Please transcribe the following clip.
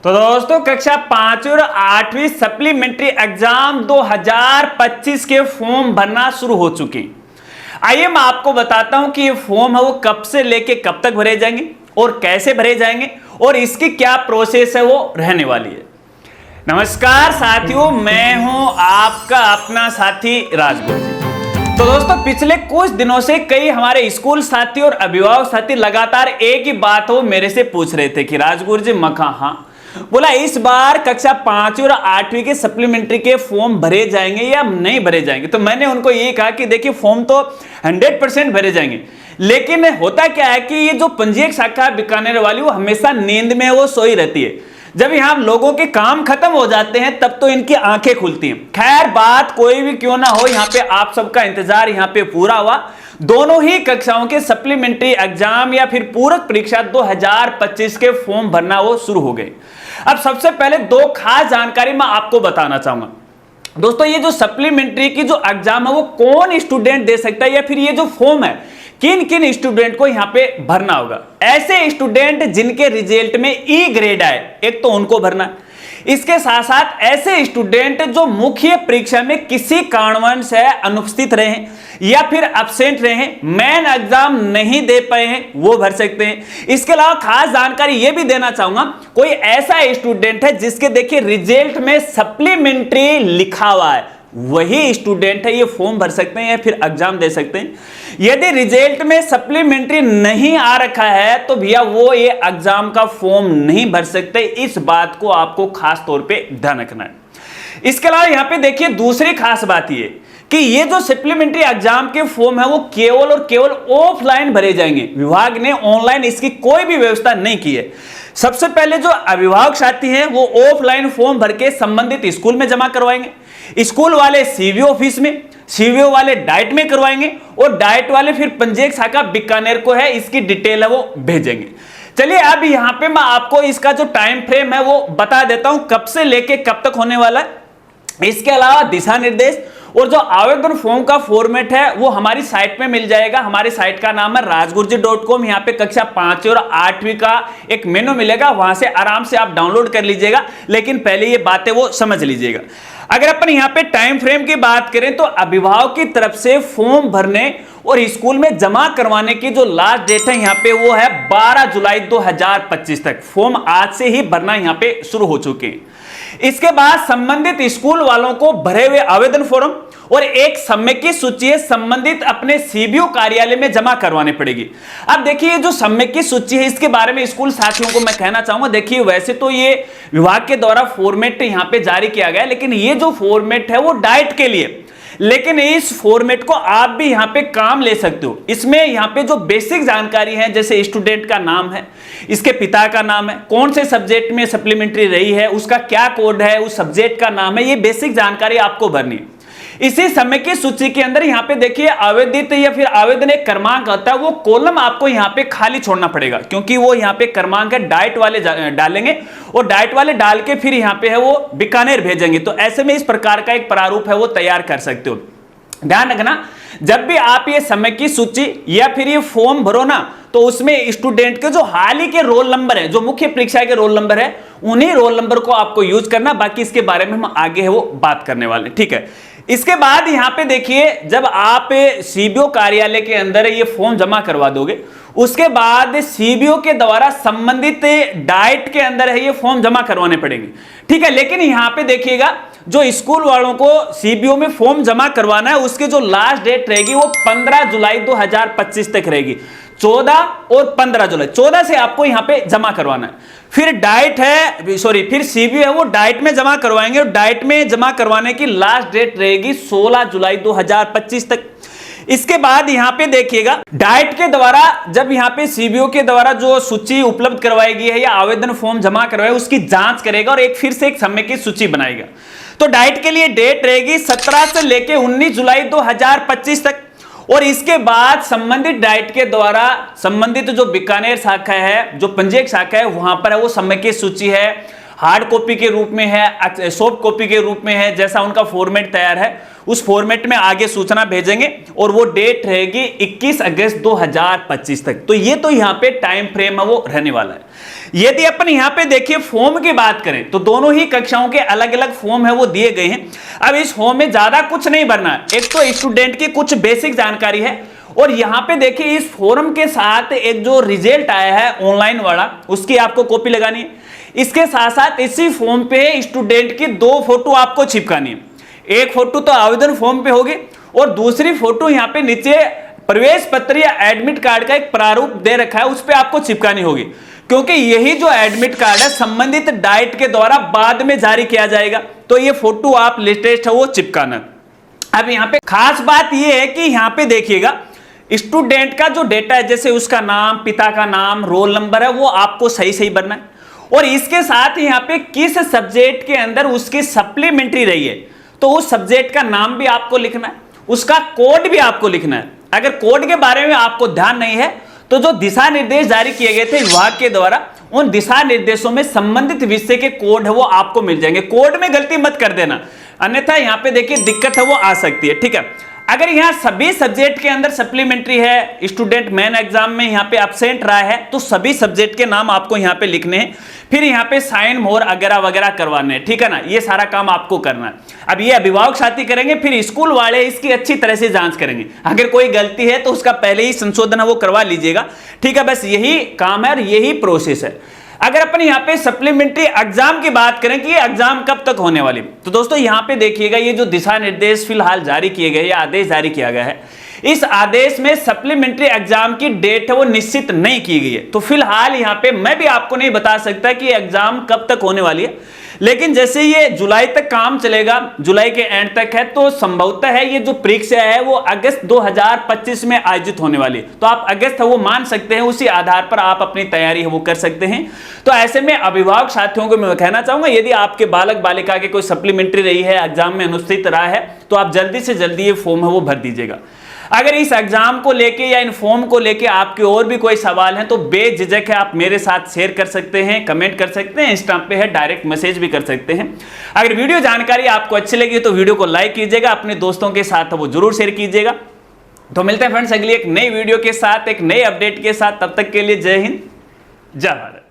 तो दोस्तों कक्षा 5 और 8वीं सप्लीमेंट्री एग्जाम 2025 के फॉर्म भरना शुरू हो चुके हैं। आइए मैं आपको बताता हूं कि ये फॉर्म है वो कब से लेके कब तक भरे जाएंगे और कैसे भरे जाएंगे और इसकी क्या प्रोसेस है वो रहने वाली है। नमस्कार साथियों, मैं हूं आपका अपना साथी राजगुरु जी। तो दोस्तों पिछले कुछ दिनों से कई हमारे स्कूल साथी और अभिभावक साथी लगातार एक ही बात हो मेरे से पूछ रहे थे कि राजगुरु जी मखा हाँ बोला इस बार कक्षा 5 और 8वीं के सप्लीमेंट्री के फॉर्म भरे जाएंगे या नहीं भरे जाएंगे। तो मैंने उनको ये कहा कि देखिए फॉर्म तो 100% भरे जाएंगे, लेकिन होता क्या है कि ये जो पंजीयक शाखा बीकानेर वाली वो हमेशा नींद में वो सोई रहती है। जब यहाँ लोगों के काम खत्म हो जाते हैं तब तो इनकी आंखें खुलती हैं। खैर बात कोई भी क्यों ना हो, यहाँ पे आप सबका इंतजार यहाँ पे पूरा हुआ। दोनों ही कक्षाओं के सप्लीमेंट्री एग्जाम या फिर पूरक परीक्षा 2025 के फॉर्म भरना वो शुरू हो गए। अब सबसे पहले दो खास जानकारी मैं आपको बताना चाहूंगा। दोस्तों ये जो सप्लीमेंट्री की जो एग्जाम है वो कौन स्टूडेंट दे सकता है या फिर ये जो फॉर्म है किन किन स्टूडेंट को यहां पे भरना होगा। ऐसे स्टूडेंट जिनके रिजल्ट में ई ग्रेड आए एक तो उनको भरना है। इसके साथ साथ ऐसे स्टूडेंट जो मुख्य परीक्षा में किसी कारणवश से अनुपस्थित रहे या फिर एब्सेंट रहे, मेन एग्जाम नहीं दे पाए हैं, वो भर सकते हैं। इसके अलावा खास जानकारी ये भी देना चाहूंगा, कोई ऐसा स्टूडेंट है जिसके देखिए रिजल्ट में सप्लीमेंट्री लिखा हुआ है वही स्टूडेंट है ये फॉर्म भर सकते हैं या फिर एग्जाम दे सकते हैं। यदि रिजल्ट में सप्लीमेंट्री नहीं आ रखा है तो भैया वो ये एग्जाम का फॉर्म नहीं भर सकते। इस बात को आपको खास तौर पे ध्यान रखना है। इसके अलावा यहां पे देखिए दूसरी खास बात ये कि ये जो सप्लीमेंट्री एग्जाम के फॉर्म है वो केवल और केवल ऑफलाइन भरे जाएंगे। विभाग ने ऑनलाइन इसकी कोई भी व्यवस्था नहीं की है। सबसे पहले जो अभिभावक साथी हैं वो ऑफलाइन फॉर्म भर के संबंधित स्कूल में जमा करवाएंगे। स्कूल वाले सीवीओ ऑफिस में, सीवीओ वाले डाइट में करवाएंगे और डाइट वाले फिर पंजीयक शाखा बीकानेर को है इसकी डिटेल है वो भेजेंगे। चलिए अब यहां पे मैं आपको इसका जो टाइम फ्रेम है वो बता देता हूं कब से लेके कब तक होने वाला है। इसके अलावा दिशा निर्देश और जो आवेदन फॉर्म का फॉर्मेट है वो हमारी साइट पे मिल जाएगा। हमारी साइट का नाम है rajguruji.com। यहाँ पे कक्षा 5 और 8वीं का एक मेनू मिलेगा, वहां से आराम से आप डाउनलोड कर लीजिएगा। लेकिन पहले ये बातें वो समझ लीजिएगा। अगर अपन यहाँ पे टाइम फ्रेम की बात करें तो अभिभावक की तरफ से फॉर्म भरने और स्कूल में जमा करवाने की जो लास्ट डेट है यहाँ पे वो है 12 जुलाई 2025 तक। फॉर्म आज से ही भरना यहाँ पे शुरू हो चुके हैं। इसके बाद संबंधित स्कूल वालों को भरे हुए आवेदन फॉर्म और एक समय की सूची संबंधित अपने सीबीओ कार्यालय में जमा करवाने पड़ेगी। अब देखिए जो समय की सूची है इसके बारे में स्कूल साथियों को मैं कहना चाहूंगा, देखिए वैसे तो ये विभाग के द्वारा फॉर्मेट यहां पे जारी किया गया है, लेकिन ये जो फॉर्मेट है वो डाइट के लिए, लेकिन इस फॉर्मेट को आप भी यहां पे काम ले सकते हो। इसमें यहां पे जो बेसिक जानकारी है जैसे स्टूडेंट का नाम है, इसके पिता का नाम है, कौन से सब्जेक्ट में सप्लीमेंट्री रही है, उसका क्या कोड है, उस सब्जेक्ट का नाम है, ये बेसिक जानकारी आपको भरनी है। इसी समय की सूची के अंदर यहां पे देखिए आवेदित या फिर आवेदन एक क्रमांक आता है, वो कॉलम आपको यहां पे खाली छोड़ना पड़ेगा क्योंकि वो यहां पे क्रमांक है डाइट वाले डालेंगे और डाइट वाले डाल के फिर यहां पे है वो बीकानेर भेजेंगे। तो ऐसे में इस प्रकार का एक प्रारूप है वो तैयार कर सकते हो। ध्यान रखना जब भी आप ये समय की सूची या फिर ये फॉर्म भरो ना तो उसमें स्टूडेंट के जो हाल ही के रोल नंबर है, जो मुख्य परीक्षा के रोल नंबर है, उन्हीं रोल नंबर को आपको यूज करना। बाकी इसके बारे में हम आगे है वो बात करने वाले, ठीक है। इसके बाद यहां पे देखिए जब आप सीबीओ कार्यालय के अंदर ये फॉर्म जमा करवा दोगे उसके बाद सीबीओ के द्वारा संबंधित डाइट के अंदर है ये फॉर्म जमा करवाने पड़ेंगे, ठीक है। लेकिन यहां पे देखिएगा जो स्कूल वालों को सीबीओ में फॉर्म जमा करवाना है उसकी जो लास्ट डेट रहेगी वो 15 जुलाई 2025 तक रहेगी। 14 और 15 जुलाई, 14 से आपको यहां पे जमा करवाना है। फिर डाइट है फिर सीबीओ है वो डाइट में जमा करवाएंगे और डाइट में जमा करवाने की लास्ट डेट रहेगी 16 जुलाई 2025 तक। इसके बाद यहां पे देखिएगा डाइट के द्वारा जब यहां पे सीबीओ के द्वारा जो सूची उपलब्ध करवाई गई है या आवेदन फॉर्म जमा करवाए उसकी जांच करेगा और फिर से एक समय की सूची बनाएगा। तो डाइट के लिए डेट रहेगी 17 से लेके 19 जुलाई 2025 तक और इसके बाद संबंधित डाइट के द्वारा संबंधित जो बीकानेर शाखा है, जो पंजीयक शाखा है, वहां पर है वो समय की सूची है, हार्ड कॉपी के रूप में है, सॉफ्ट कॉपी के रूप में है, जैसा उनका फॉर्मेट तैयार है उस फॉर्मेट में आगे सूचना भेजेंगे और वो डेट रहेगी 21 अगस्त 2025 तक। तो ये तो यहाँ पे टाइम फ्रेम है वो रहने वाला है। यदि अपन यहाँ पे देखिए फॉर्म की बात करें तो दोनों ही कक्षाओं के अलग अलग फॉर्म है वो दिए गए हैं। अब इस फॉर्म में ज्यादा कुछ नहीं भरना है, एक तो स्टूडेंट की कुछ बेसिक जानकारी है और यहाँ पे देखिए इस फॉर्म के साथ एक जो रिजल्ट आया है ऑनलाइन वाला उसकी आपको कॉपी लगानी है। इसके साथ साथ इसी फॉर्म पे स्टूडेंट की 2 फोटो आपको चिपकानी है। एक फोटो तो आवेदन फॉर्म पे होगी और दूसरी फोटो यहाँ पे नीचे प्रवेश पत्र या एडमिट कार्ड का एक प्रारूप दे रखा है उस पे आपको चिपकानी होगी, क्योंकि यही जो एडमिट कार्ड है संबंधित डाइट के द्वारा बाद में जारी किया जाएगा। तो ये फोटो आप लेटेस्ट है वो चिपकाना। अब यहाँ पे खास बात ये है कि यहाँ पे देखिएगा स्टूडेंट का जो डेटा है जैसे उसका नाम, पिता का नाम, रोल नंबर है वो आपको सही सही भरना है और इसके साथ यहाँ पे किस सब्जेक्ट के अंदर उसकी सप्लीमेंट्री रही है तो उस सब्जेक्ट का नाम भी आपको लिखना है, उसका कोड भी आपको लिखना है। अगर कोड के बारे में आपको ध्यान नहीं है तो जो दिशा निर्देश जारी किए गए थे विभाग के द्वारा उन दिशा निर्देशों में संबंधित विषय के कोड है वो आपको मिल जाएंगे। कोड में गलती मत कर देना, अन्यथा यहाँ पे देखिए दिक्कत है वो आ सकती है। ठीक है, अगर यहाँ सभी सब्जेक्ट के अंदर सप्लीमेंट्री है, स्टूडेंट मेन एग्जाम में यहाँ पे एब्सेंट रहा है तो सभी सब्जेक्ट के नाम आपको यहाँ पे लिखने हैं, फिर यहाँ पे साइन मोहर वगैरह वगैरह करवाने हैं। ठीक है ना, ये सारा काम आपको करना है। अब ये अभिभावक साथी करेंगे, फिर स्कूल वाले इसकी अच्छी तरह से जांच करेंगे। अगर कोई गलती है तो उसका पहले ही संशोधन है वो करवा लीजिएगा। ठीक है, बस यही काम है और यही प्रोसेस है। अगर अपन यहाँ पे सप्लीमेंट्री एग्जाम की बात करें कि ये एग्जाम कब तक होने वाली, तो दोस्तों यहाँ पे देखिएगा ये जो दिशा निर्देश फिलहाल जारी किए गए, या आदेश जारी किया गया है, इस आदेश में सप्लीमेंट्री एग्जाम की डेट है वो निश्चित नहीं की गई है। तो फिलहाल यहाँ पे मैं भी आपको नहीं बता सकता कि एग्जाम कब तक होने वाली है, लेकिन जैसे ये जुलाई तक काम चलेगा, जुलाई के एंड तक है, तो संभवतः है ये जो परीक्षा है वो अगस्त 2025 में आयोजित होने वाली है। तो आप अगस्त है वो मान सकते हैं, उसी आधार पर आप अपनी तैयारी है वो कर सकते हैं। तो ऐसे में अभिभावक साथियों को मैं कहना चाहूंगा यदि आपके बालक बालिका के कोई सप्लीमेंट्री रही है, एग्जाम में अनुस्थित रहा है, तो आप जल्दी से जल्दी ये फॉर्म है वो भर दीजिएगा। अगर इस एग्जाम को लेके या इन फॉर्म को लेके आपके और भी कोई सवाल हैं तो बेझिझक है आप मेरे साथ शेयर कर सकते हैं, कमेंट कर सकते हैं, इंस्टा पे है, डायरेक्ट मैसेज भी कर सकते हैं। अगर वीडियो जानकारी आपको अच्छी लगी तो वीडियो को लाइक कीजिएगा, अपने दोस्तों के साथ वो जरूर शेयर कीजिएगा। तो मिलते हैं फ्रेंड्स अगली एक नई वीडियो के साथ, एक नए अपडेट के साथ। तब तक के लिए जय हिंद, जय भारत।